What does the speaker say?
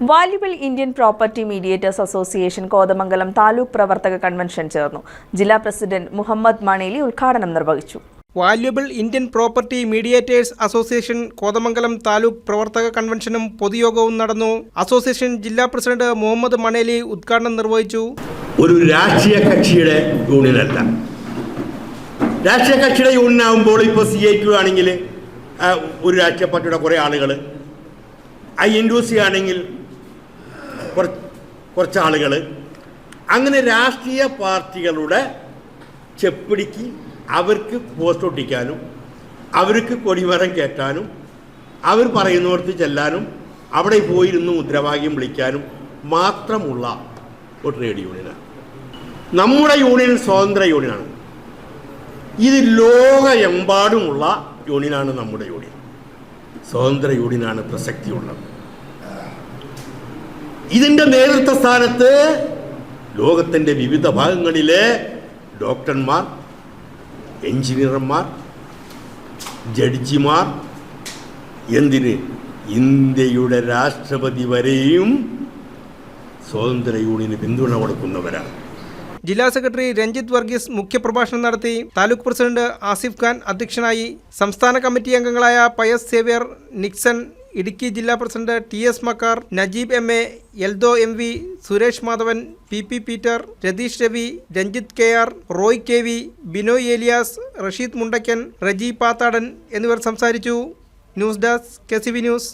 Valuable Indian property mediators association Kothamangalam taluk പ്രവർത്തക convention ചേർന്നു. ജില്ലാ പ്രസിഡന്റ് മുഹമ്മദ് മണേലി ഉദ്ഘാടനം നിർവഹിച്ചു. Valuable Indian property mediators association Kothamangalam taluk പ്രവർത്തക കൺവെൻഷനും പൊതുയോഗവും നടന്നു. അസോസിയേഷൻ ജില്ലാ പ്രസിഡന്റ് മുഹമ്മദ് മണേലി ഉദ്ഘാടനം നിർവഹിച്ചു. ഒരു രാഷ്ട്രീയ കക്ഷിയുടെ യൂണിയനല്ല. രാഷ്ട്രീയ കക്ഷിയുടെ യൂണിയനാകുമ്പോൾ ഇപ്പോൾ CIQ ആണെങ്കിൽ ഒരു രാഷ്ട്രീയ പാർട്ടിയുടെ കുറേ ആളുകൾ, INDC ആണെങ്കിൽ കുറച്ച് ആളുകൾ, അങ്ങനെ രാഷ്ട്രീയ പാർട്ടികളുടെ ചെപ്പിടിക്ക് അവർക്ക് പോസ്റ്റ് ഒട്ടിക്കാനും അവർക്ക് കൊടിമരം കയറ്റാനും അവർ പറയുന്നിടത്ത് ചെല്ലാനും അവിടെ പോയിരുന്നു മുദ്രാവാക്യം വിളിക്കാനും മാത്രമുള്ള ഒരു ട്രേഡ് യൂണിയനാണ്. നമ്മുടെ യൂണിയൻ സ്വതന്ത്ര യൂണിയനാണ്. ഇത് ലോകമെമ്പാടുമുള്ള യൂണിയനാണ്. നമ്മുടെ യൂണിയൻ സ്വതന്ത്ര യൂണിയനാണ് പ്രസക്തിയുള്ളത്. ഇതിൻ്റെ നേതൃത്വ സ്ഥാനത്ത് ലോകത്തിൻ്റെ വിവിധ ഭാഗങ്ങളിലെ ഡോക്ടർമാർ, എഞ്ചിനീയർമാർ, ജഡ്ജിമാർ, എന്തിന് ഇന്ത്യയുടെ രാഷ്ട്രപതി വരെയും സ്വതന്ത്ര യൂണിയന് പിന്തുണ കൊടുക്കുന്നവരാണ്. ജില്ലാ സെക്രട്ടറി രഞ്ജിത്ത് വർഗീസ് മുഖ്യപ്രഭാഷണം നടത്തി. താലൂക്ക് പ്രസിഡന്റ് ആസിഫ് ഖാൻ അധ്യക്ഷനായി. സംസ്ഥാന കമ്മിറ്റി അംഗങ്ങളായ പയസ് സേവ്യർ, നിക്സൺ, ഇടുക്കി ജില്ലാ president TS Makkar, Najeeb MA, Eldho MV, Suresh Madhavan, PP Peter, Ratheesh Ravi, Ranjith KR, Roy KV, Binoy Elias, Rasheed Mundakkan, Reji Pathadan എന്നിവർ സംസാരിച്ചു. News desk KCV news.